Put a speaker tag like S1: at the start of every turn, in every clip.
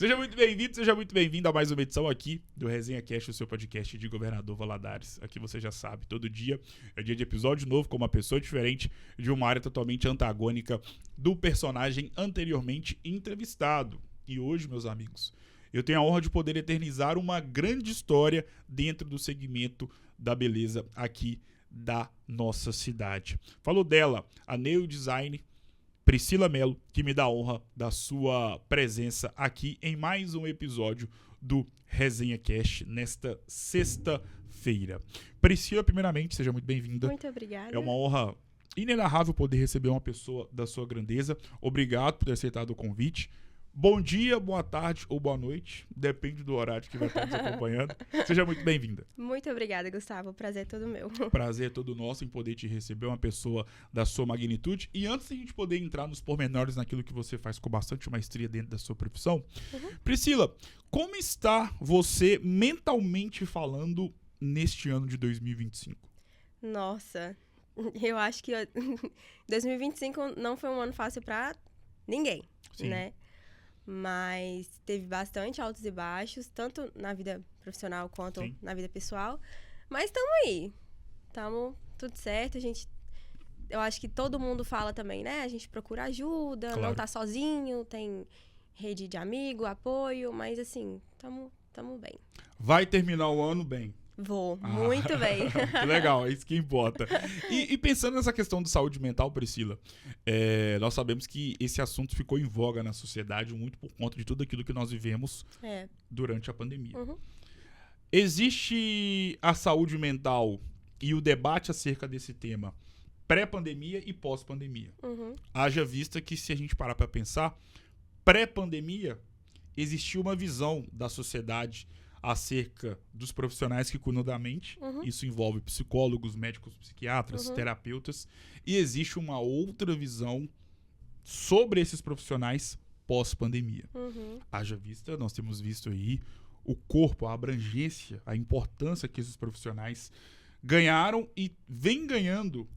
S1: Seja muito bem-vindo a mais uma edição aqui do Resenha Cast, o seu podcast de Governador Valadares. Aqui você já sabe, todo dia é dia de episódio novo com uma pessoa diferente de uma área totalmente antagônica do personagem anteriormente entrevistado. E hoje, meus amigos, eu tenho a honra de poder eternizar uma grande história dentro do segmento da beleza aqui da nossa cidade. Falou dela, a Nail Design, Priscila Mello, que me dá a honra da sua presença aqui em mais um episódio do Resenha Cast nesta sexta-feira. Priscila, primeiramente, seja muito bem-vinda.
S2: Muito obrigada.
S1: É uma honra inenarrável poder receber uma pessoa da sua grandeza. Obrigado por ter aceitado o convite. Bom dia, boa tarde ou boa noite, depende do horário que vai estar nos acompanhando. Seja muito bem-vinda.
S2: Muito obrigada, Gustavo. O prazer é todo meu.
S1: Prazer é todo nosso em poder te receber, uma pessoa da sua magnitude. E antes de a gente poder entrar nos pormenores naquilo que você faz com bastante maestria dentro da sua profissão, Priscila, como está você mentalmente falando neste ano de 2025?
S2: Nossa, eu acho que 2025 não foi um ano fácil pra ninguém,
S1: Sim.
S2: né? Mas teve bastante altos e baixos, tanto na vida profissional quanto
S1: Sim.
S2: na vida pessoal. Mas estamos aí. Estamos tudo certo. Eu acho que todo mundo fala também, né? A gente procura ajuda,
S1: Claro.
S2: não tá sozinho, tem rede de amigo, apoio, mas assim, estamos bem.
S1: Vai terminar o ano bem.
S2: Vou, muito bem.
S1: Que legal, é isso que importa. E pensando nessa questão de saúde mental, Priscila, nós sabemos que esse assunto ficou em voga na sociedade muito por conta de tudo aquilo que nós vivemos durante a pandemia. Existe a saúde mental e o debate acerca desse tema pré-pandemia e pós-pandemia. Haja vista que, se a gente parar para pensar, pré-pandemia existia uma visão da sociedade acerca dos profissionais que cuidam da mente. Isso envolve psicólogos, médicos, psiquiatras, terapeutas. E existe uma outra visão sobre esses profissionais pós-pandemia. Haja vista, nós temos visto aí o corpo, a abrangência, a importância que esses profissionais ganharam e vem ganhando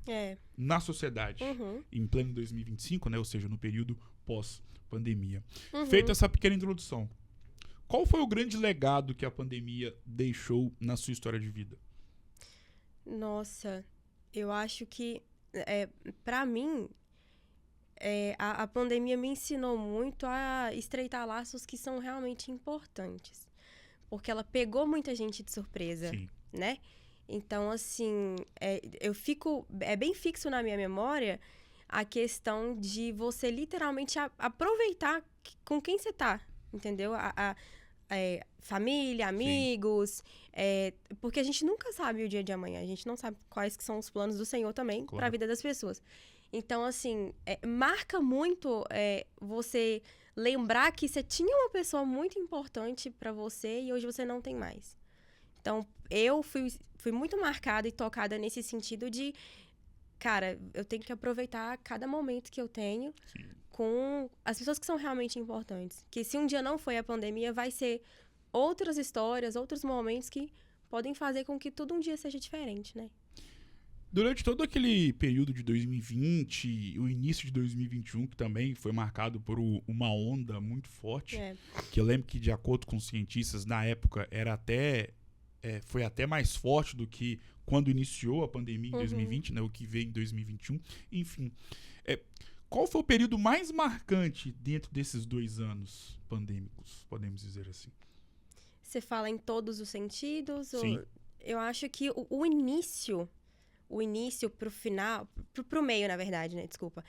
S1: na sociedade em pleno 2025, né? Ou seja, no período pós-pandemia. Feita essa pequena introdução, qual foi o grande legado que a pandemia deixou na sua história de vida?
S2: Nossa, eu acho que, pra mim, a pandemia me ensinou muito a estreitar laços que são realmente importantes. Porque ela pegou muita gente de surpresa,
S1: Sim.
S2: né? Então, assim, é bem fixo na minha memória a questão de você literalmente aproveitar com quem você tá, entendeu? Família, amigos, porque a gente nunca sabe o dia de amanhã, a gente não sabe quais que são os planos do Senhor também para a vida das pessoas. Então, assim, marca muito você lembrar que você tinha uma pessoa muito importante para você e hoje você não tem mais. Então, eu fui muito marcada e tocada nesse sentido de, cara, eu tenho que aproveitar cada momento que eu tenho com as pessoas que são realmente importantes. Que se um dia não foi a pandemia, vai ser outras histórias, outros momentos que podem fazer com que tudo um dia seja diferente, né?
S1: Durante todo aquele período de 2020, o início de 2021, que também foi marcado por uma onda muito forte, que eu lembro que, de acordo com os cientistas, na época foi até mais forte do que quando iniciou a pandemia em 2020, né, o que veio em 2021. Enfim, qual foi o período mais marcante dentro desses 2 anos pandêmicos, podemos dizer assim?
S2: Você fala em todos os sentidos?
S1: Sim.
S2: Eu acho que o início pro final, pro meio, na verdade, né? Desculpa.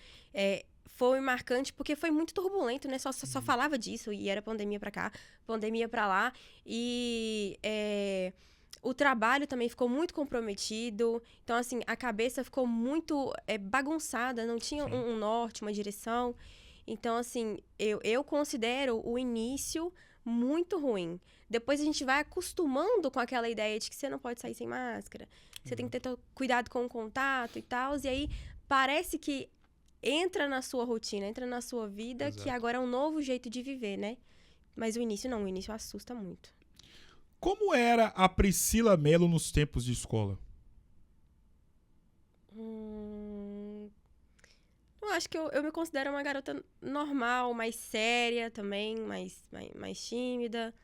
S2: Foi marcante porque foi muito turbulento, né? Só falava disso e era pandemia pra cá, pandemia pra lá. E o trabalho também ficou muito comprometido. Então, assim, a cabeça ficou muito bagunçada, não tinha um norte, uma direção. Então, assim, eu considero o início muito ruim. Depois a gente vai acostumando com aquela ideia de que você não pode sair sem máscara, você tem que ter cuidado com o contato e tal, e aí parece que entra na sua rotina, entra na sua vida, que agora é um novo jeito de viver, né? Mas o início não, o início assusta muito.
S1: Como era a Priscila Mello nos tempos de escola?
S2: Eu acho que eu me considero uma garota normal, mais séria também, mais tímida.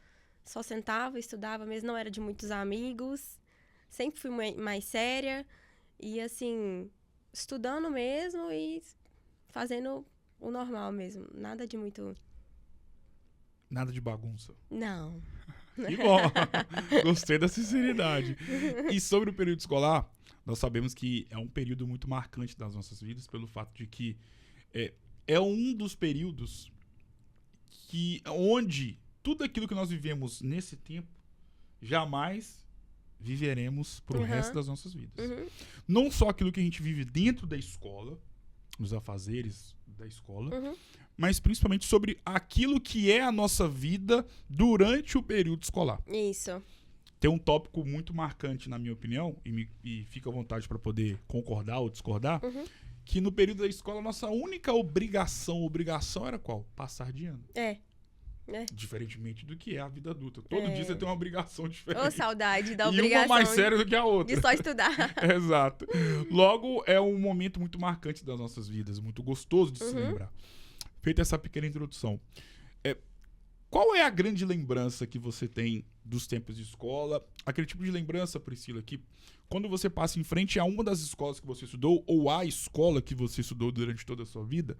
S2: Só sentava, estudava, mesmo não era de muitos amigos. Sempre fui mais séria. E, assim, estudando mesmo e fazendo o normal mesmo. Nada de muito...
S1: Nada de bagunça.
S2: Não.
S1: Que bom! Gostei da sinceridade. E sobre o período escolar, nós sabemos que é um período muito marcante das nossas vidas, pelo fato de que é um dos períodos onde tudo aquilo que nós vivemos nesse tempo, jamais viveremos pro resto das nossas vidas. Não só aquilo que a gente vive dentro da escola, nos afazeres da escola, mas principalmente sobre aquilo que é a nossa vida durante o período escolar.
S2: Isso.
S1: Tem um tópico muito marcante, na minha opinião, e fica à vontade para poder concordar ou discordar, que no período da escola, a nossa única obrigação era qual? Passar de ano. Diferentemente do que é a vida adulta. Todo dia você tem uma obrigação diferente.
S2: Ô, saudade da
S1: e
S2: obrigação.
S1: E uma mais séria do que a outra.
S2: De só estudar.
S1: Exato. Logo, é um momento muito marcante das nossas vidas, muito gostoso de se lembrar. Feita essa pequena introdução. Qual é a grande lembrança que você tem dos tempos de escola? Aquele tipo de lembrança, Priscila, que quando você passa em frente a uma das escolas que você estudou, ou a escola que você estudou durante toda a sua vida,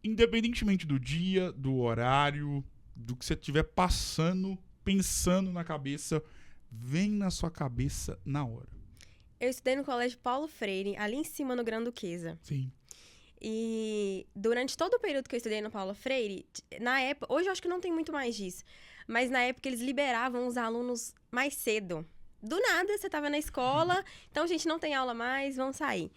S1: independentemente do dia, do horário, do que você estiver pensando na cabeça, vem na sua cabeça na hora.
S2: Eu estudei no Colégio Paulo Freire, ali em cima no Gran Duquesa.
S1: Sim.
S2: E durante todo o período que eu estudei no Paulo Freire, na época, hoje eu acho que não tem muito mais disso, mas na época eles liberavam os alunos mais cedo. Do nada, você tava na escola, então, gente, não tem aula mais, vamos sair.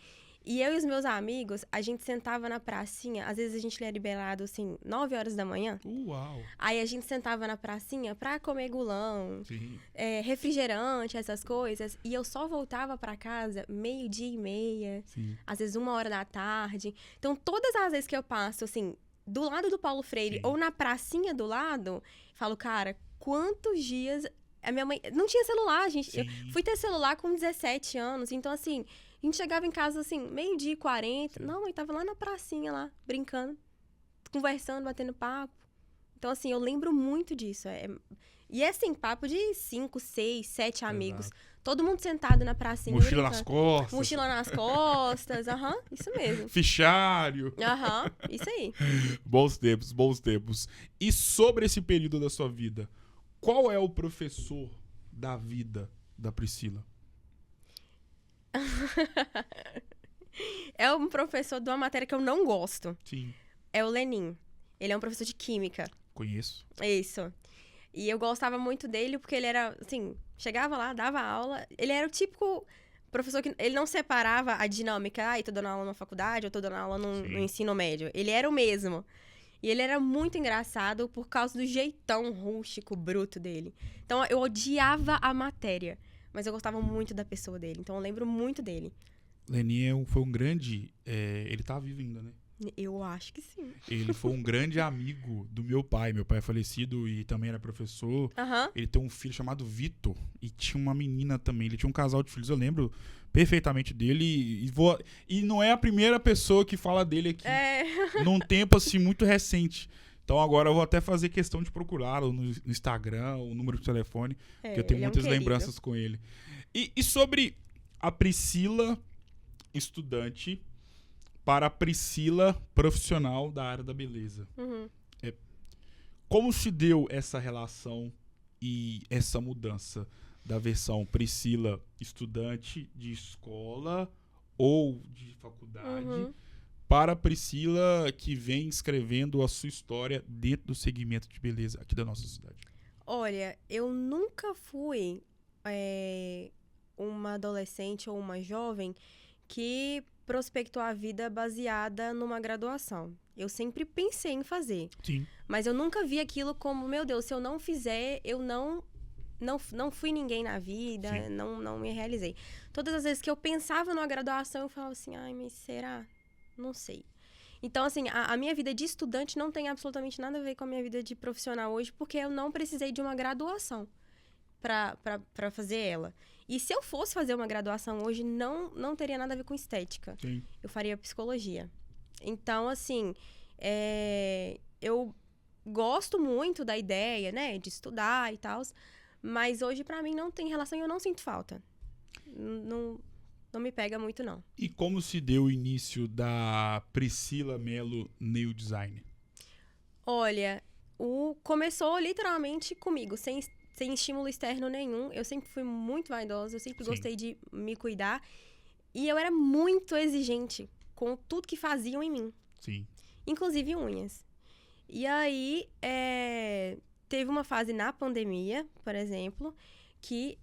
S2: E eu e os meus amigos, a gente sentava na pracinha, às vezes a gente era liberado, assim, 9 horas da manhã.
S1: Uau!
S2: Aí a gente sentava na pracinha pra comer gulão, refrigerante, essas coisas. E eu só voltava pra casa 12:30, às vezes 1h da tarde. Então, todas as vezes que eu passo, assim, do lado do Paulo Freire ou na pracinha do lado, falo, cara, quantos dias... A minha mãe... Não tinha celular, gente. Eu fui ter celular com 17 anos, então, assim... A gente chegava em casa, assim, 12:40. Não, mãe, tava lá na pracinha, lá, brincando, conversando, batendo papo. Então, assim, eu lembro muito disso. E é, assim, papo de 5, 6, 7 amigos. Todo mundo sentado na pracinha.
S1: Mochila nas costas.
S2: Mochila nas costas, isso mesmo.
S1: Fichário.
S2: Isso aí.
S1: Bons tempos, bons tempos. E sobre esse período da sua vida, qual é o professor da vida da Priscila?
S2: É um professor de uma matéria que eu não gosto.
S1: Sim.
S2: É o Lenin. Ele é um professor de química.
S1: Conheço.
S2: Isso. E eu gostava muito dele porque ele era, assim, chegava lá, dava aula. Ele era o típico professor que ele não separava a dinâmica. Eu tô dando aula na faculdade, eu tô dando aula no ensino médio. Ele era o mesmo. E ele era muito engraçado por causa do jeitão rústico, bruto dele. Então, eu odiava a matéria. Mas eu gostava muito da pessoa dele. Então, eu lembro muito dele.
S1: Lenin foi um grande... ele tá vivo ainda, né?
S2: Eu acho que sim.
S1: Ele foi um grande amigo do meu pai. Meu pai é falecido e também era professor. Ele tem um filho chamado Vitor. E tinha uma menina também. Ele tinha um casal de filhos. Eu lembro perfeitamente dele. E não é a primeira pessoa que fala dele aqui. Num tempo, assim, muito recente. Então, agora eu vou até fazer questão de procurá-lo no Instagram, o número de telefone, porque eu tenho muitas lembranças com ele. E sobre a Priscila, estudante, para a Priscila, profissional da área da beleza. Como se deu essa relação e essa mudança da versão Priscila, estudante de escola ou de faculdade, para a Priscila, que vem escrevendo a sua história dentro do segmento de beleza aqui da nossa cidade?
S2: Olha, eu nunca fui uma adolescente ou uma jovem que prospectou a vida baseada numa graduação. Eu sempre pensei em fazer.
S1: Sim.
S2: Mas eu nunca vi aquilo como, meu Deus, se eu não fizer, eu não fui ninguém na vida, não me realizei. Todas as vezes que eu pensava numa graduação, eu falava assim, ai, mas será? Não sei. Então, assim, a minha vida de estudante não tem absolutamente nada a ver com a minha vida de profissional hoje, porque eu não precisei de uma graduação pra fazer ela. E se eu fosse fazer uma graduação hoje, não teria nada a ver com estética.
S1: Sim.
S2: Eu faria psicologia. Então, assim, eu gosto muito da ideia, né, de estudar e tal, mas hoje, pra mim, não tem relação e eu não sinto falta. Não me pega muito, não.
S1: E como se deu o início da Priscila Mello Nail Design?
S2: Olha, começou literalmente comigo, sem estímulo externo nenhum. Eu sempre fui muito vaidosa, eu sempre gostei de me cuidar. E eu era muito exigente com tudo que faziam em mim.
S1: Sim.
S2: Inclusive unhas. E aí, teve uma fase na pandemia, por exemplo, que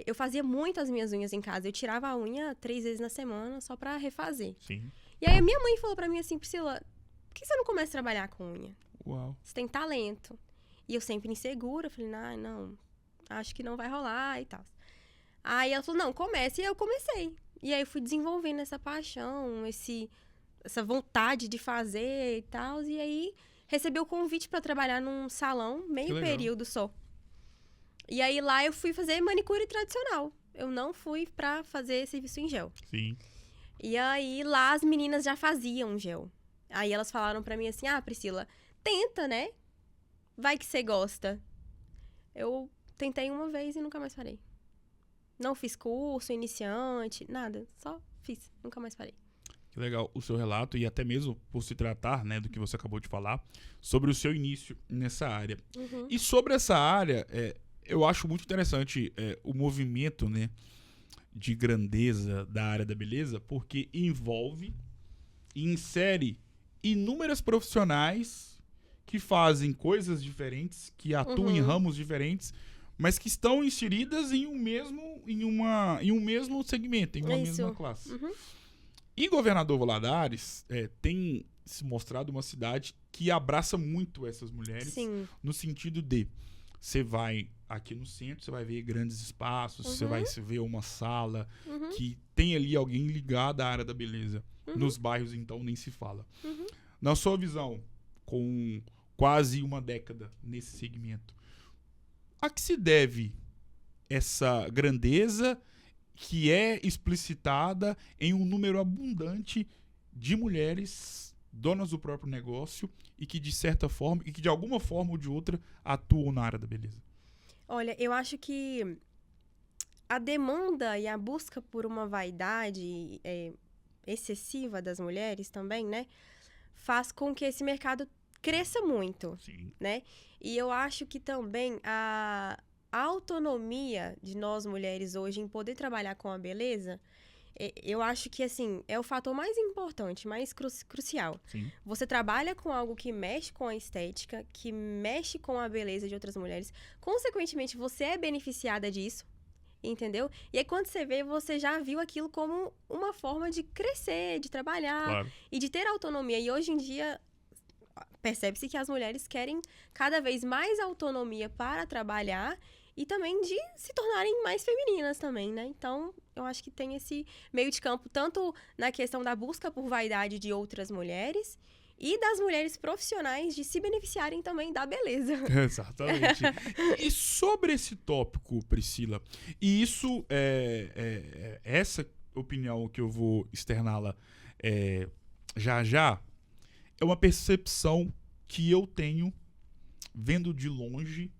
S2: eu fazia muito as minhas unhas em casa. Eu tirava a unha 3 vezes na semana só pra refazer.
S1: Sim.
S2: E aí, a minha mãe falou pra mim assim, Priscila, por que você não começa a trabalhar com unha?
S1: Uau.
S2: Você tem talento. E eu sempre insegura, falei, não, acho que não vai rolar e tal. Aí ela falou, não, comece. E eu comecei. E aí eu fui desenvolvendo essa paixão, essa vontade de fazer e tal. E aí recebi o convite pra trabalhar num salão, meio período só. E aí lá eu fui fazer manicure tradicional. Eu não fui pra fazer serviço em gel.
S1: Sim.
S2: E aí lá as meninas já faziam gel. Aí elas falaram pra mim assim, Priscila, tenta, né? Vai que você gosta. Eu tentei uma vez e nunca mais parei. Não fiz curso, iniciante, nada. Só fiz, nunca mais parei.
S1: Que legal o seu relato e até mesmo por se tratar, né, do que você acabou de falar, sobre o seu início nessa área.
S2: Uhum.
S1: E sobre essa área, eu acho muito interessante o movimento, né, de grandeza da área da beleza, porque envolve e insere inúmeras profissionais que fazem coisas diferentes, que atuam em ramos diferentes, mas que estão inseridas em um mesmo segmento, em uma mesma classe.
S2: Uhum.
S1: E Governador Valadares tem se mostrado uma cidade que abraça muito essas mulheres.
S2: Sim.
S1: No sentido de você vai aqui no centro, você vai ver grandes espaços, você vai ver uma sala que tem ali alguém ligado à área da beleza. Nos bairros, então, nem se fala. Na sua visão, com quase uma década nesse segmento, a que se deve essa grandeza que é explicitada em um número abundante de mulheres donas do próprio negócio e que de certa forma, e que de alguma forma ou de outra atuam na área da beleza?
S2: Olha, eu acho que a demanda e a busca por uma vaidade excessiva das mulheres também, né, faz com que esse mercado cresça muito.
S1: Sim.
S2: Né? E eu acho que também a autonomia de nós mulheres hoje em poder trabalhar com a beleza, eu acho que, assim, é o fator mais importante, mais crucial.
S1: Sim.
S2: Você trabalha com algo que mexe com a estética, que mexe com a beleza de outras mulheres. Consequentemente, você é beneficiada disso, entendeu? E aí, quando você vê, você já viu aquilo como uma forma de crescer, de trabalhar,
S1: Claro.
S2: E de ter autonomia. E hoje em dia, percebe-se que as mulheres querem cada vez mais autonomia para trabalhar e também de se tornarem mais femininas também, né? Então, eu acho que tem esse meio de campo, tanto na questão da busca por vaidade de outras mulheres e das mulheres profissionais de se beneficiarem também da beleza.
S1: Exatamente. E sobre esse tópico, Priscila, e isso, essa opinião que eu vou externá-la já, é uma percepção que eu tenho vendo de longe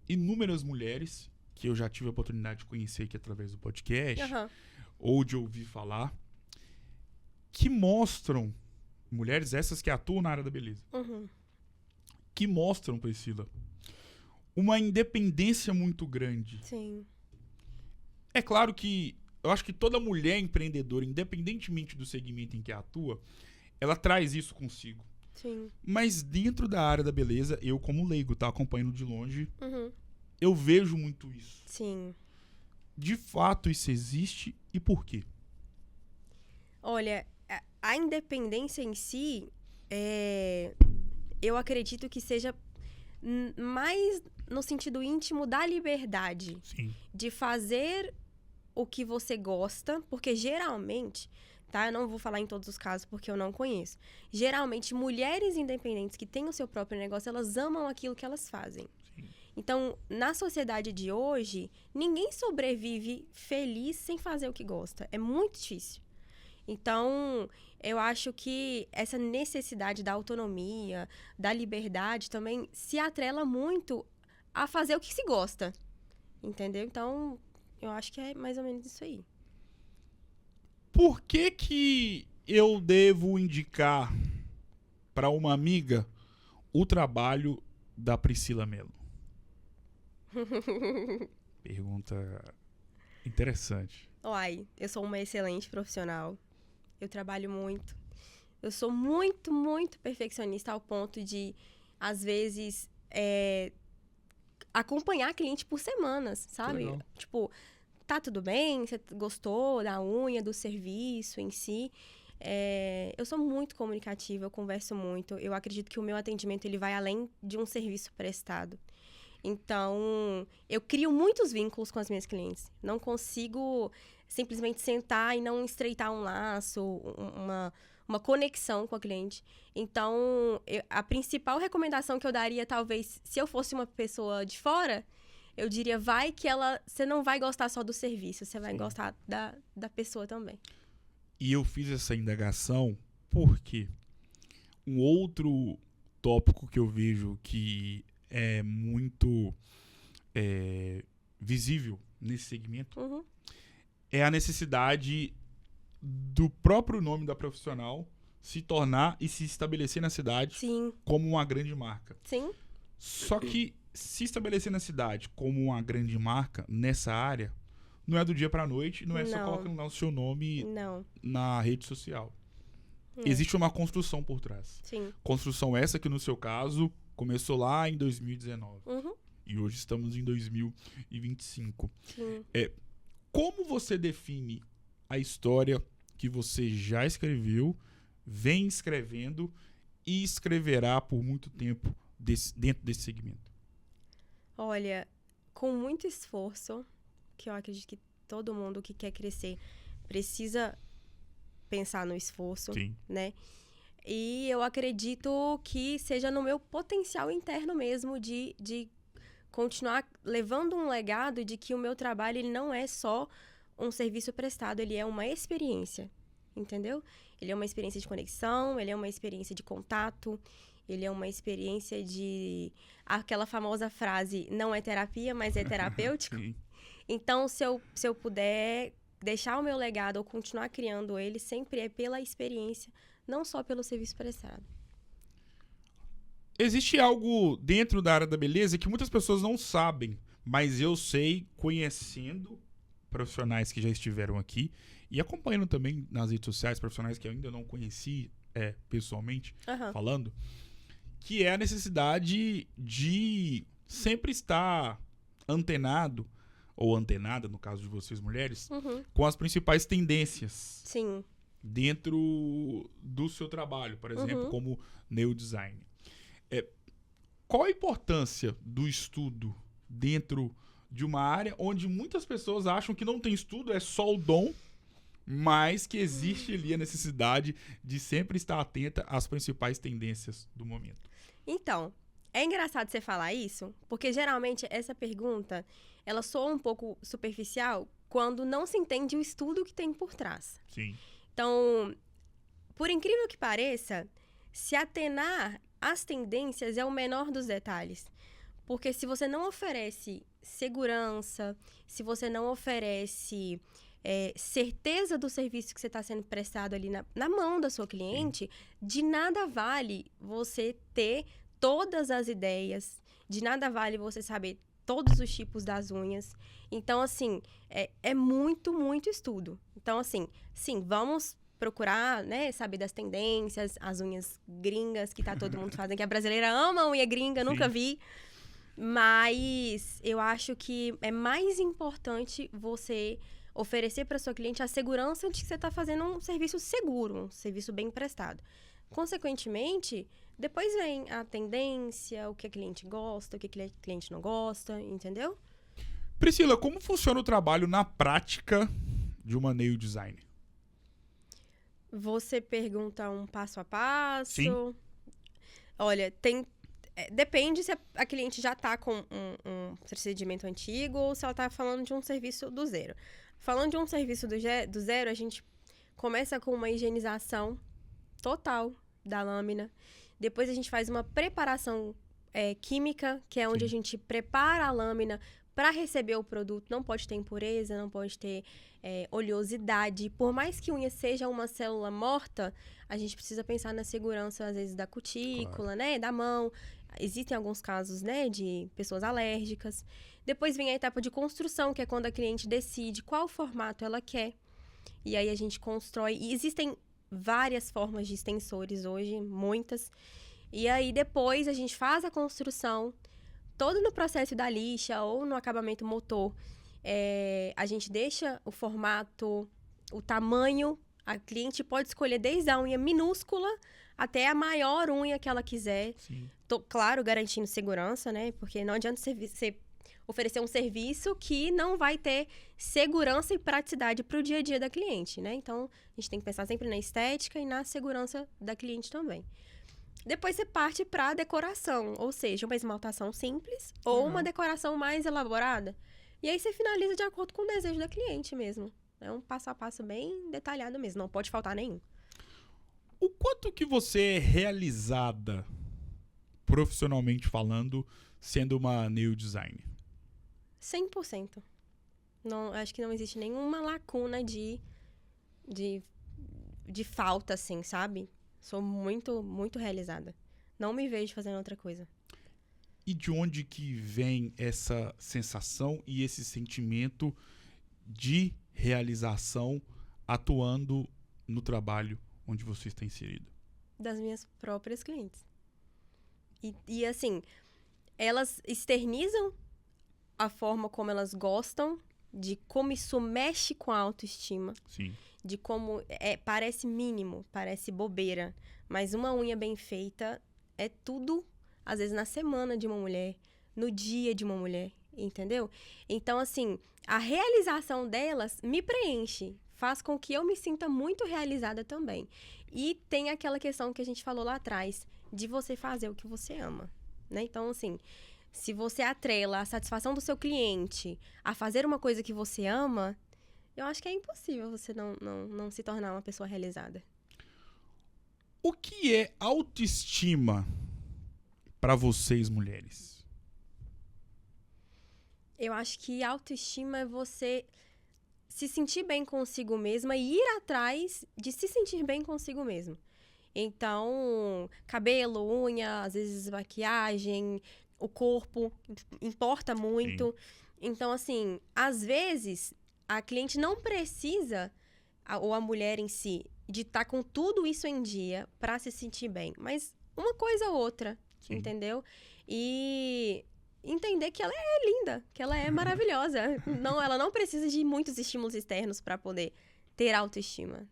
S1: inúmeras mulheres que eu já tive a oportunidade de conhecer aqui através do podcast ou de ouvir falar, que mostram, mulheres essas que atuam na área da beleza, que mostram, Priscila, uma independência muito grande.
S2: Sim.
S1: É claro que eu acho que toda mulher empreendedora, independentemente do segmento em que atua, ela traz isso consigo.
S2: Sim.
S1: Mas dentro da área da beleza, eu como leigo, tá acompanhando de longe, eu vejo muito isso.
S2: Sim.
S1: De fato, isso existe e por quê?
S2: Olha, a independência em si, eu acredito que seja mais no sentido íntimo da liberdade.
S1: Sim.
S2: De fazer o que você gosta, porque geralmente, tá? Eu não vou falar em todos os casos porque eu não conheço. Geralmente, mulheres independentes que têm o seu próprio negócio, elas amam aquilo que elas fazem.
S1: Sim.
S2: Então, na sociedade de hoje, ninguém sobrevive feliz sem fazer o que gosta. É muito difícil. Então, eu acho que essa necessidade da autonomia, da liberdade também se atrela muito a fazer o que se gosta, entendeu? Então, eu acho que é mais ou menos isso aí.
S1: Por que eu devo indicar para uma amiga o trabalho da Priscila Mello? Pergunta interessante.
S2: Uai, eu sou uma excelente profissional. Eu trabalho muito. Eu sou muito, muito perfeccionista ao ponto de, às vezes, acompanhar cliente por semanas, sabe?
S1: Legal.
S2: Tipo, tá tudo bem? Você gostou da unha, do serviço em si? Eu sou muito comunicativa, eu converso muito. Eu acredito que o meu atendimento ele vai além de um serviço prestado. Então, eu crio muitos vínculos com as minhas clientes. Não consigo simplesmente sentar e não estreitar um laço, uma conexão com a cliente. Então, a principal recomendação que eu daria, talvez, se eu fosse uma pessoa de fora, eu diria, você não vai gostar só do serviço, você vai gostar da pessoa também.
S1: E eu fiz essa indagação porque um outro tópico que eu vejo que é muito visível nesse segmento é a necessidade do próprio nome da profissional se tornar e se estabelecer na cidade como uma grande marca.
S2: Sim.
S1: Só que se estabelecer na cidade como uma grande marca nessa área não é do dia pra noite, não é só colocando lá o seu nome na rede social. Existe uma construção por trás.
S2: Sim.
S1: Construção essa que, no seu caso, começou lá em 2019. E hoje estamos em 2025.
S2: Sim.
S1: Como você define a história que você já escreveu, vem escrevendo e escreverá por muito tempo dentro desse segmento?
S2: Olha, com muito esforço, que eu acredito que todo mundo que quer crescer precisa pensar no esforço, né? E eu acredito que seja no meu potencial interno mesmo de continuar levando um legado de que o meu trabalho ele não é só um serviço prestado, ele é uma experiência, entendeu? Ele é uma experiência de conexão, ele é uma experiência de contato, ele é uma experiência de... Aquela famosa frase, não é terapia, mas é terapêutico. Então, se eu puder deixar o meu legado ou continuar criando ele, sempre é pela experiência, não só pelo serviço prestado.
S1: Existe algo dentro da área da beleza que muitas pessoas não sabem, mas eu sei, conhecendo profissionais que já estiveram aqui e acompanhando também nas redes sociais profissionais que eu ainda não conheci pessoalmente, falando, que é a necessidade de sempre estar antenado, ou antenada, no caso de vocês mulheres, com as principais tendências dentro do seu trabalho, por exemplo, como neodesign. Qual a importância do estudo dentro de uma área onde muitas pessoas acham que não tem estudo, é só o dom, mas que existe ali a necessidade de sempre estar atenta às principais tendências do momento?
S2: Então, é engraçado você falar isso, porque geralmente essa pergunta, ela soa um pouco superficial quando não se entende o estudo que tem por trás.
S1: Sim.
S2: Então, por incrível que pareça, se atenar às tendências é o menor dos detalhes. Porque se você não oferece segurança, se você não oferece certeza do serviço que você está sendo prestado ali na mão da sua cliente, de nada vale você ter todas as ideias, de nada vale você saber todos os tipos das unhas. Então, assim, é muito, muito estudo. Então, assim, sim, vamos procurar, né, saber das tendências, as unhas gringas que tá todo mundo fazendo, que a brasileira ama unha gringa, nunca vi. Mas eu acho que é mais importante você oferecer para sua cliente a segurança de que você está fazendo um serviço seguro, um serviço bem prestado. Consequentemente, depois vem a tendência, o que a cliente gosta, o que a cliente não gosta, entendeu?
S1: Priscila, como funciona o trabalho na prática de uma nail design?
S2: Você pergunta um passo a passo?
S1: Sim.
S2: Olha, depende se a cliente já está com um procedimento antigo ou se ela está falando de um serviço do zero. Falando de um serviço do zero, a gente começa com uma higienização total da lâmina. Depois a gente faz uma preparação química, que é onde
S1: Sim.
S2: a gente prepara a lâmina para receber o produto. Não pode ter impureza, não pode ter oleosidade. Por mais que unha seja uma célula morta, a gente precisa pensar na segurança, às vezes, da cutícula, né? Da mão. Existem alguns casos, né, de pessoas alérgicas. Depois vem a etapa de construção, que é quando a cliente decide qual formato ela quer. E aí a gente constrói. E existem várias formas de extensores hoje, muitas. E aí depois a gente faz a construção, todo no processo da lixa ou no acabamento motor. A gente deixa o formato, o tamanho. A cliente pode escolher desde a unha minúscula até a maior unha que ela quiser.
S1: Sim.
S2: Claro, garantindo segurança, né? Porque não adianta você oferecer um serviço que não vai ter segurança e praticidade para o dia a dia da cliente, né? Então, a gente tem que pensar sempre na estética e na segurança da cliente também. Depois você parte para a decoração, ou seja, uma esmaltação simples ou uma decoração mais elaborada. E aí você finaliza de acordo com o desejo da cliente mesmo. É um passo a passo bem detalhado mesmo, não pode faltar nenhum.
S1: O quanto que você é realizada, profissionalmente falando, sendo uma nail designer?
S2: 100%. Não, acho que não existe nenhuma lacuna de falta, assim, sabe? Sou muito, muito realizada. Não me vejo fazendo outra coisa.
S1: E de onde que vem essa sensação e esse sentimento de realização atuando no trabalho onde você está inserido?
S2: Das minhas próprias clientes. E assim, elas externizam a forma como elas gostam, de como isso mexe com a autoestima.
S1: Sim.
S2: De como parece mínimo, parece bobeira. Mas uma unha bem feita é tudo, às vezes, na semana de uma mulher, no dia de uma mulher, entendeu? Então, assim, a realização delas me preenche, faz com que eu me sinta muito realizada também. E tem aquela questão que a gente falou lá atrás, de você fazer o que você ama, né? Então, assim, se você atrela a satisfação do seu cliente a fazer uma coisa que você ama, eu acho que é impossível você não se tornar uma pessoa realizada.
S1: O que é autoestima para vocês, mulheres?
S2: Eu acho que autoestima é você se sentir bem consigo mesma e ir atrás de se sentir bem consigo mesmo. Então, cabelo, unha, às vezes maquiagem, o corpo importa muito. Sim. Então, assim, às vezes a cliente não precisa, ou a mulher em si, de estar com tudo isso em dia para se sentir bem. Mas uma coisa ou outra, sim, entendeu? E entender que ela é linda, que ela é maravilhosa. Não, ela não precisa de muitos estímulos externos para poder ter autoestima.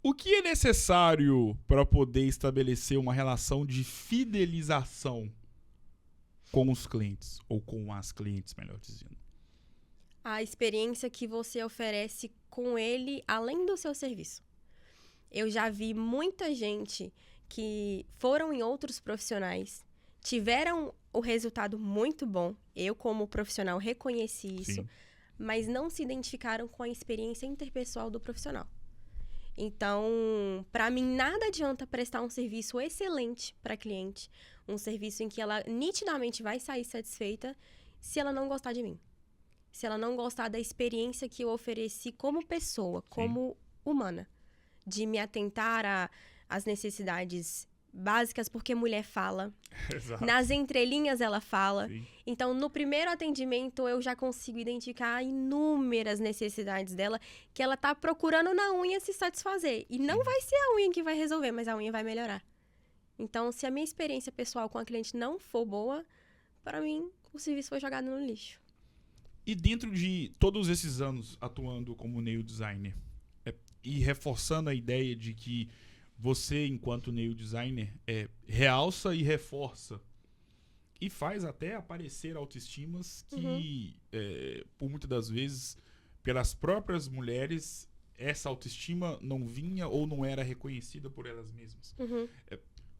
S1: O que é necessário para poder estabelecer uma relação de fidelização com os clientes, ou com as clientes, melhor dizendo?
S2: A experiência que você oferece com ele, além do seu serviço. Eu já vi muita gente que foram em outros profissionais, tiveram o resultado muito bom, eu como profissional reconheci isso, sim, mas não se identificaram com a experiência interpessoal do profissional. Então, para mim, nada adianta prestar um serviço excelente para a cliente, um serviço em que ela nitidamente vai sair satisfeita, se ela não gostar de mim. Se ela não gostar da experiência que eu ofereci como pessoa, sim, como humana. De me atentar às necessidades básicas, porque mulher fala. Exato. Nas entrelinhas ela fala. Sim. Então, no primeiro atendimento, eu já consigo identificar inúmeras necessidades dela que ela tá procurando na unha se satisfazer. E não vai ser a unha que vai resolver, mas a unha vai melhorar. Então, se a minha experiência pessoal com a cliente não for boa, para mim, o serviço foi jogado no lixo.
S1: E dentro de todos esses anos atuando como nail designer, e reforçando a ideia de que você, enquanto nail designer, realça e reforça e faz até aparecer autoestimas que, por muitas das vezes, pelas próprias mulheres, essa autoestima não vinha ou não era reconhecida por elas mesmas.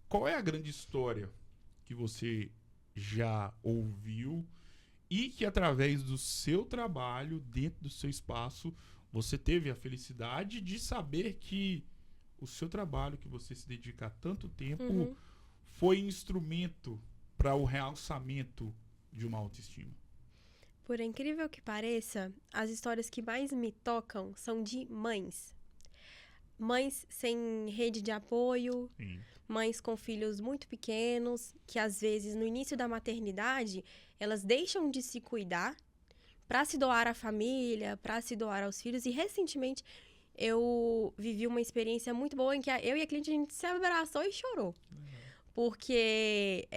S1: Qual é a grande história que você já ouviu e que, através do seu trabalho, dentro do seu espaço, você teve a felicidade de saber que o seu trabalho, que você se dedica há tanto tempo, foi instrumento para o realçamento de uma autoestima.
S2: Por incrível que pareça, as histórias que mais me tocam são de mães. Mães sem rede de apoio,
S1: Sim.
S2: Mães com filhos muito pequenos, que às vezes no início da maternidade, elas deixam de se cuidar para se doar à família, para se doar aos filhos. E recentemente eu vivi uma experiência muito boa em que eu e a cliente, a gente se abraçou e chorou. Porque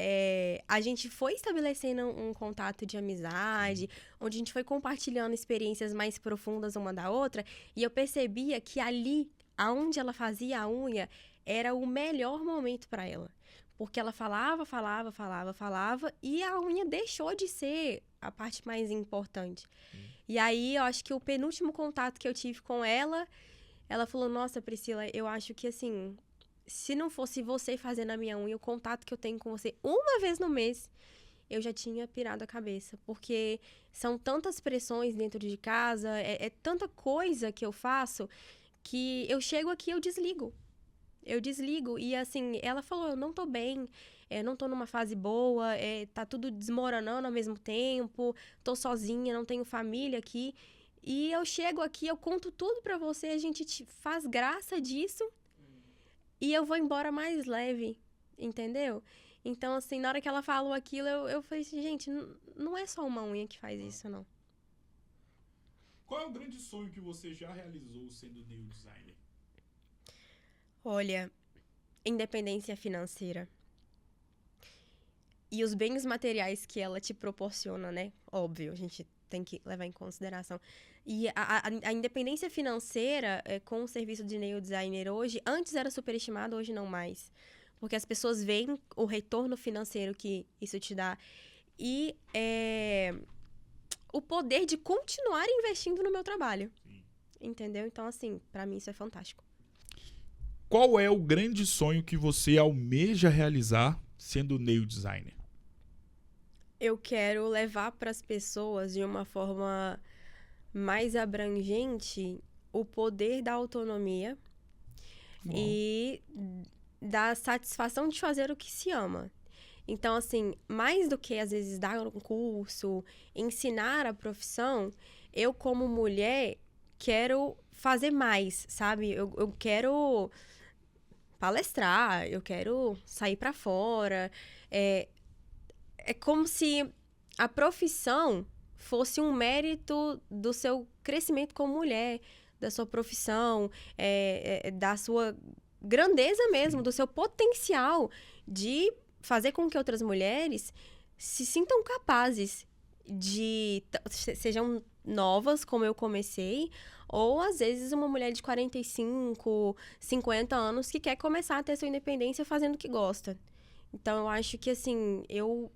S2: a gente foi estabelecendo um contato de amizade, onde a gente foi compartilhando experiências mais profundas uma da outra, e eu percebia que ali, aonde ela fazia a unha, era o melhor momento para ela. Porque ela falava, e a unha deixou de ser a parte mais importante. E aí, eu acho que o penúltimo contato que eu tive com ela falou, nossa, Priscila, eu acho que, assim, se não fosse você fazendo a minha unha, o contato que eu tenho com você uma vez no mês, eu já tinha pirado a cabeça. Porque são tantas pressões dentro de casa, é tanta coisa que eu faço, que eu chego aqui e eu desligo. E assim, ela falou, eu não tô bem, não tô numa fase boa, tá tudo desmoronando ao mesmo tempo, tô sozinha, não tenho família aqui. E eu chego aqui, eu conto tudo pra você, a gente faz graça disso e eu vou embora mais leve, entendeu? Então, assim, na hora que ela falou aquilo, eu falei assim, gente, não é só uma unha que faz isso, não.
S1: Qual é o grande sonho que você já realizou sendo nail designer?
S2: Olha, independência financeira. E os bens materiais que ela te proporciona, né? Óbvio, a gente tem que levar em consideração. E a independência financeira com o serviço de nail designer hoje, antes era superestimado, hoje não mais. Porque as pessoas veem o retorno financeiro que isso te dá. E o poder de continuar investindo no meu trabalho.
S1: Sim.
S2: Entendeu? Então, assim, pra mim isso é fantástico.
S1: Qual é o grande sonho que você almeja realizar sendo nail designer?
S2: Eu quero levar para as pessoas de uma forma mais abrangente o poder da autonomia e da satisfação de fazer o que se ama. Então, assim, mais do que às vezes dar um curso, ensinar a profissão, eu como mulher quero fazer mais, sabe? Eu quero palestrar, eu quero sair para fora. É como se a profissão fosse um mérito do seu crescimento como mulher, da sua profissão, da sua grandeza mesmo, do seu potencial de fazer com que outras mulheres se sintam capazes de sejam novas, como eu comecei, ou às vezes uma mulher de 45, 50 anos que quer começar a ter sua independência fazendo o que gosta. Então, eu acho que, assim, eu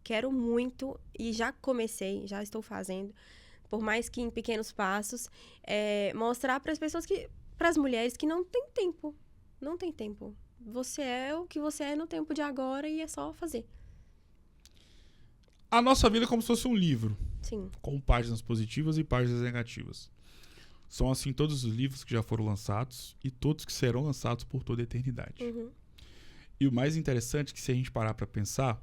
S2: quero muito, e já comecei, já estou fazendo, por mais que em pequenos passos, mostrar para as pessoas para as mulheres que não tem tempo. Não tem tempo. Você é o que você é no tempo de agora e é só fazer.
S1: A nossa vida é como se fosse um livro.
S2: Sim.
S1: Com páginas positivas e páginas negativas. São assim todos os livros que já foram lançados e todos que serão lançados por toda a eternidade.
S2: Uhum.
S1: E o mais interessante é que se a gente parar para pensar,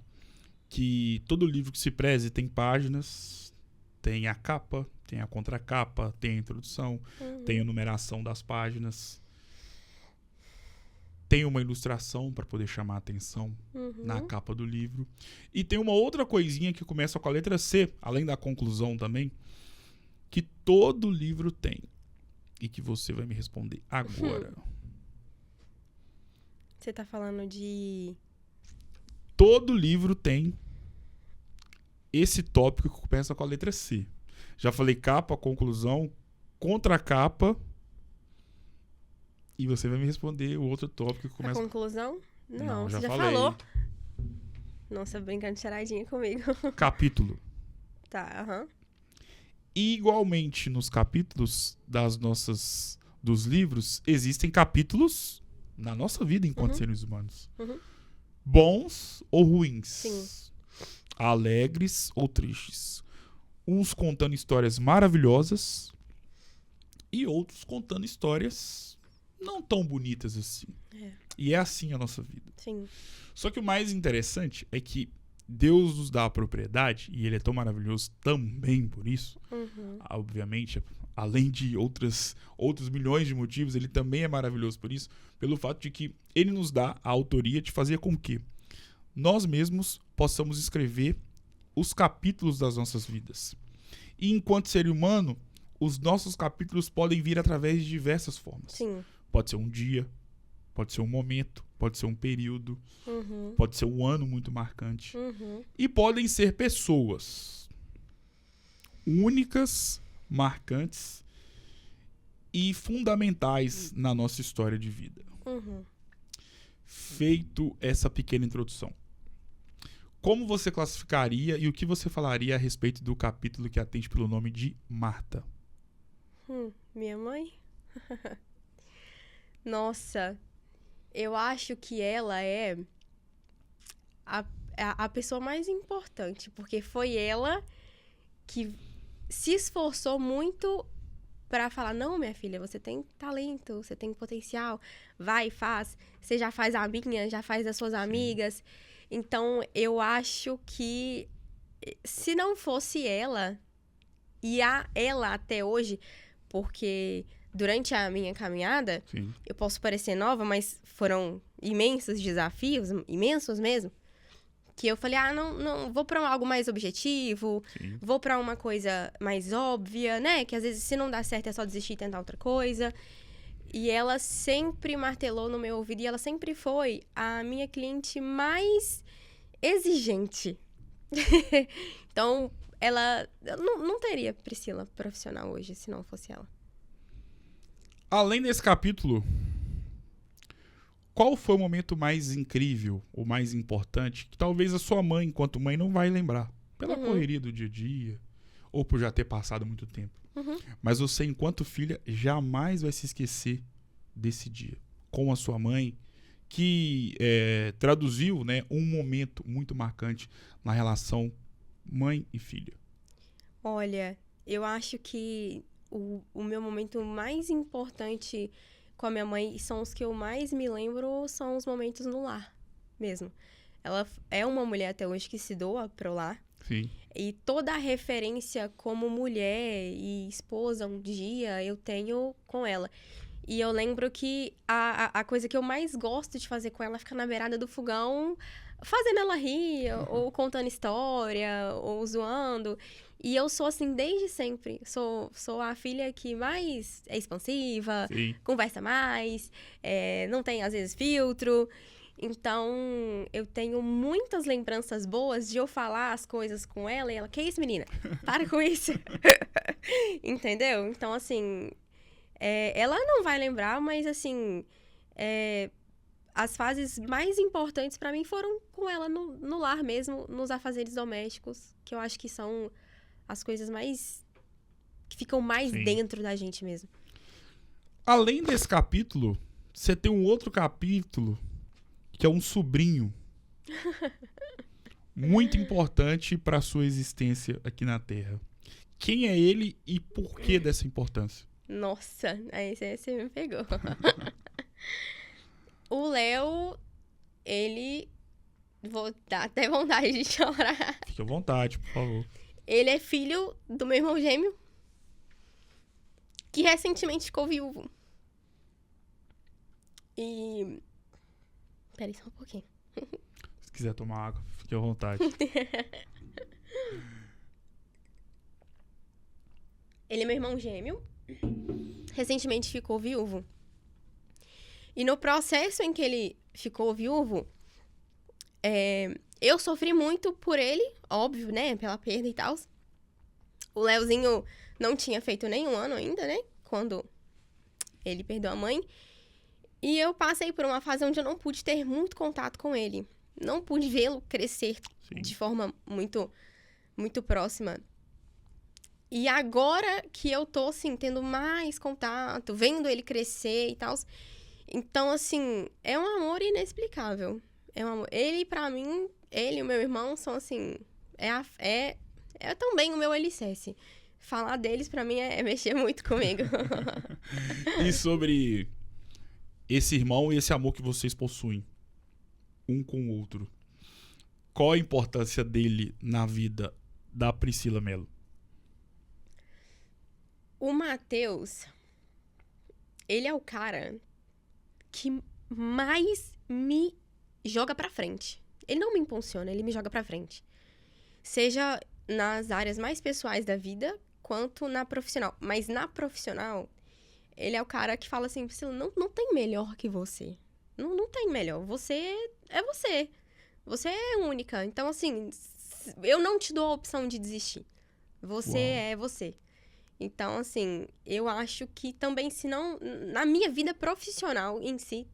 S1: que todo livro que se preze tem páginas, tem a capa, tem a contracapa, tem a introdução, tem a numeração das páginas, tem uma ilustração para poder chamar a atenção na capa do livro. E tem uma outra coisinha que começa com a letra C, além da conclusão também, que todo livro tem. E que você vai me responder agora.
S2: Você tá falando de...
S1: Todo livro tem esse tópico que começa com a letra C. Já falei capa, conclusão, contracapa. E você vai me responder o outro tópico que começa...
S2: A conclusão? Não,
S1: já
S2: você já
S1: falei.
S2: falou. Nossa, brincando de charadinha comigo.
S1: Capítulo.
S2: Tá, aham.
S1: E igualmente nos capítulos dos livros, existem capítulos na nossa vida enquanto seres humanos. Bons ou ruins.
S2: Sim.
S1: Alegres ou tristes. Uns contando histórias maravilhosas e outros contando histórias não tão bonitas assim. E é assim a nossa vida.
S2: Sim. Só
S1: que o mais interessante é que Deus nos dá a propriedade, e ele é tão maravilhoso também por isso, obviamente, além de outros milhões de motivos, ele também é maravilhoso por isso, pelo fato de que ele nos dá a autoria de fazer com que nós mesmos possamos escrever os capítulos das nossas vidas. E enquanto ser humano, os nossos capítulos podem vir através de diversas formas.
S2: Sim.
S1: Pode ser um dia, pode ser um momento, pode ser um período, pode ser um ano muito marcante. E podem ser pessoas únicas, marcantes e fundamentais na nossa história de vida. Feito essa pequena introdução, como você classificaria e o que você falaria a respeito do capítulo que atende pelo nome de Marta?
S2: Minha mãe? Nossa, eu acho que ela é a pessoa mais importante, porque foi ela que se esforçou muito para falar, não, minha filha, você tem talento, você tem potencial, vai, faz, você já faz a minha, já faz das suas amigas. Então, eu acho que se não fosse ela, e ela até hoje, porque durante a minha caminhada, eu posso parecer nova, mas foram imensos desafios, imensos mesmo, que eu falei, não, vou pra algo mais objetivo, vou pra uma coisa mais óbvia, né? Que às vezes se não dá certo é só desistir e tentar outra coisa. E ela sempre martelou no meu ouvido e ela sempre foi a minha cliente mais exigente. Então, ela não teria Priscila profissional hoje se não fosse ela.
S1: Além desse capítulo, qual foi o momento mais incrível, o mais importante, que talvez a sua mãe, enquanto mãe, não vai lembrar? Pela correria do dia a dia, ou por já ter passado muito tempo. Mas você, enquanto filha, jamais vai se esquecer desse dia. Com a sua mãe, que traduziu, né, um momento muito marcante na relação mãe e filha.
S2: Olha, eu acho que o meu momento mais importante com a minha mãe, são os que eu mais me lembro, são os momentos no lar, mesmo. Ela é uma mulher até hoje que se doa pro lar.
S1: Sim.
S2: E toda a referência como mulher e esposa um dia eu tenho com ela. E eu lembro que a coisa que eu mais gosto de fazer com ela é ficar na beirada do fogão, fazendo ela rir, ou contando história, ou zoando. E eu sou assim desde sempre. Sou a filha que mais é expansiva, conversa mais, não tem, às vezes, filtro. Então, eu tenho muitas lembranças boas de eu falar as coisas com ela e ela, que isso, menina? Para com isso. Entendeu? Então, assim, ela não vai lembrar, mas, assim, as fases mais importantes pra mim foram com ela no lar mesmo, nos afazeres domésticos, que eu acho que são as coisas mais... que ficam mais dentro da gente mesmo.
S1: Além desse capítulo, você tem um outro capítulo que é um sobrinho muito importante para a sua existência aqui na Terra. Quem é ele e por que dessa importância?
S2: Nossa, aí você me pegou. O Léo, ele... Vou dar até vontade de chorar.
S1: Fique à vontade, por favor.
S2: Ele é filho do meu irmão gêmeo, que recentemente ficou viúvo. E... Peraí só um pouquinho.
S1: Se quiser tomar água, fique à vontade.
S2: Ele é meu irmão gêmeo. Recentemente ficou viúvo. E no processo em que ele ficou viúvo, eu sofri muito por ele, óbvio, né? Pela perda e tal. O Leozinho não tinha feito nenhum ano ainda, né? Quando ele perdeu a mãe. E eu passei por uma fase onde eu não pude ter muito contato com ele. Não pude vê-lo crescer de forma muito, muito próxima. E agora que eu tô, assim, tendo mais contato, vendo ele crescer e tal. Então, assim, é um amor inexplicável. É um amor. Ele, pra mim, ele e o meu irmão são, assim... É também o meu alicerce. falar deles pra mim é mexer muito comigo.
S1: E sobre esse irmão e esse amor que vocês possuem, um com o outro, qual a importância dele na vida da Priscila Mello?
S2: O Matheus, ele é o cara que mais me joga pra frente. Ele não me impulsiona, ele me joga pra frente. Seja nas áreas mais pessoais da vida, quanto na profissional. Mas na profissional, ele é o cara que fala assim, Priscila, não tem melhor que você. Não tem melhor. Você é você. Você é única. Então, assim, eu não te dou a opção de desistir. Você é você. Então, assim, eu acho que também, se não... Na minha vida profissional em si,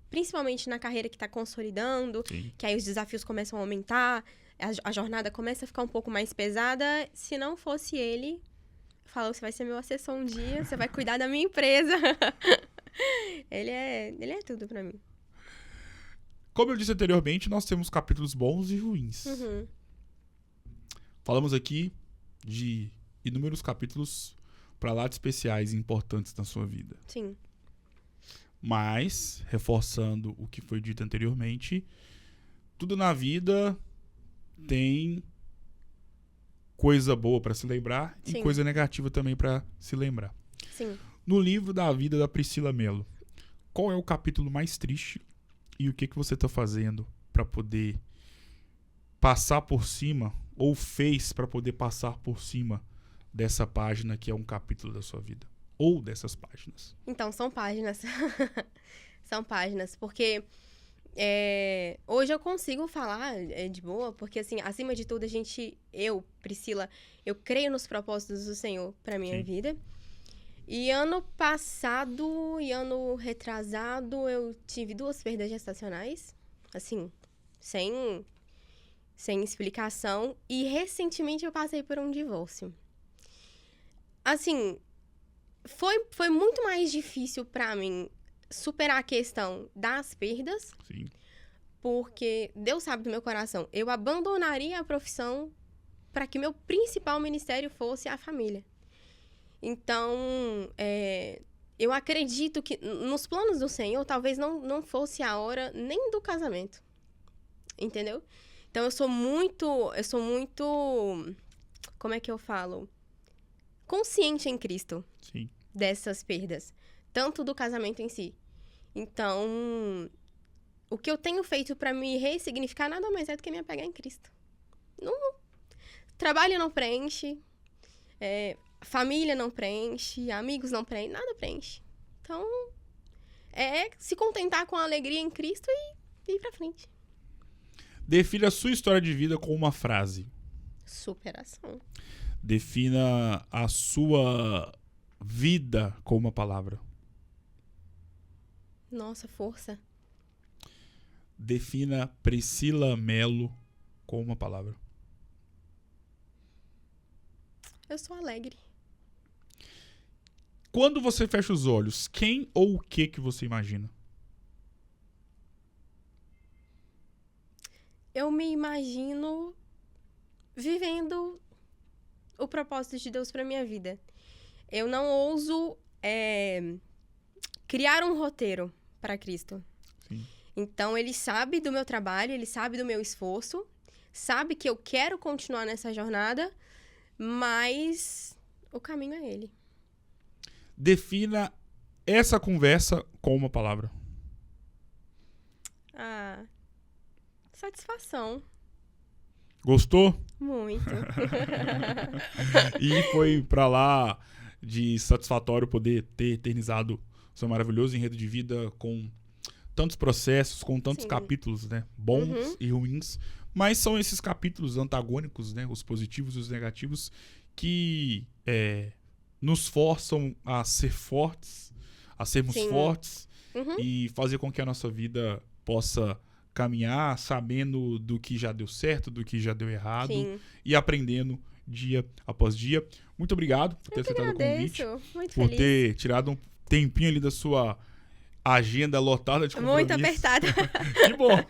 S2: principalmente na carreira que tá consolidando,
S1: Sim.
S2: que aí os desafios começam a aumentar, a jornada começa a ficar um pouco mais pesada. Se não fosse ele, falou, você vai ser meu assessor um dia, você vai cuidar da minha empresa. Ele é tudo pra mim.
S1: Como eu disse anteriormente, nós temos capítulos bons e ruins.
S2: Uhum.
S1: Falamos aqui de inúmeros capítulos pra lá de especiais e importantes na sua vida.
S2: Sim.
S1: Mas, reforçando o que foi dito anteriormente, tudo na vida tem coisa boa pra se lembrar
S2: Sim.
S1: e coisa negativa também pra se lembrar.
S2: Sim.
S1: No livro da vida da Priscila Mello, qual é o capítulo mais triste e o que você tá fazendo pra poder passar por cima, ou fez pra poder passar por cima dessa página que é um capítulo da sua vida? Ou dessas páginas?
S2: Então, são páginas. São páginas, porque hoje eu consigo falar de boa, porque, assim, acima de tudo, Priscila, eu creio nos propósitos do Senhor pra minha
S1: Sim.
S2: vida. E ano passado e ano retrasado, eu tive 2 perdas gestacionais, assim, sem explicação. E recentemente eu passei por um divórcio. Assim, foi muito mais difícil pra mim superar a questão das perdas,
S1: Sim.
S2: porque Deus sabe do meu coração, eu abandonaria a profissão para que meu principal ministério fosse a família. Então, eu acredito que nos planos do Senhor, talvez não fosse a hora nem do casamento, entendeu? Então, eu sou muito, como é que eu falo? Consciente em Cristo.
S1: Sim.
S2: Dessas perdas, tanto do casamento em si. Então, o que eu tenho feito pra me ressignificar nada mais é do que me apegar em Cristo. Trabalho não preenche, família não preenche, amigos não preenche, nada preenche. Então, é se contentar com a alegria em Cristo e ir pra frente.
S1: Defina a sua história de vida com uma frase.
S2: Superação.
S1: Defina a sua vida com uma palavra.
S2: Nossa, força.
S1: Defina Priscila Mello com uma palavra.
S2: Eu sou alegre.
S1: Quando você fecha os olhos, quem ou o que você imagina?
S2: Eu me imagino vivendo o propósito de Deus pra minha vida. Eu não ouso criar um roteiro para Cristo.
S1: Sim.
S2: Então, ele sabe do meu trabalho, ele sabe do meu esforço, sabe que eu quero continuar nessa jornada, mas o caminho é ele.
S1: Defina essa conversa com uma palavra.
S2: Satisfação.
S1: Gostou?
S2: Muito.
S1: E foi pra lá de satisfatório poder ter eternizado seu maravilhoso enredo de vida com tantos processos, com tantos
S2: Sim.
S1: capítulos, né? Bons e ruins. Mas são esses capítulos antagônicos, né? Os positivos e os negativos, que nos forçam a ser fortes, a sermos
S2: Sim.
S1: fortes
S2: Uhum.
S1: e fazer com que a nossa vida possa caminhar sabendo do que já deu certo, do que já deu errado.
S2: Sim.
S1: E aprendendo dia após dia. Muito obrigado por ter aceitado o convite,
S2: Agradeço. Muito
S1: por
S2: feliz.
S1: ter tirado um tempinho ali da sua agenda lotada de compromisso.
S2: Muito apertada.
S1: Que bom!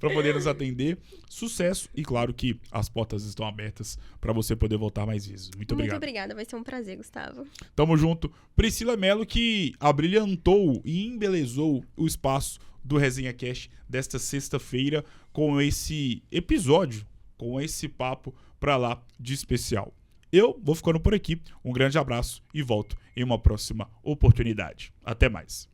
S1: Para poder nos atender. Sucesso e claro que as portas estão abertas para você poder voltar mais vezes. Muito obrigado.
S2: Muito obrigada, vai ser um prazer, Gustavo.
S1: Tamo junto. Priscila Mello, que abrilhantou e embelezou o espaço do Resenha Cast desta sexta-feira com esse episódio, com esse papo pra lá de especial. Eu vou ficando por aqui. Um grande abraço e volto em uma próxima oportunidade. Até mais.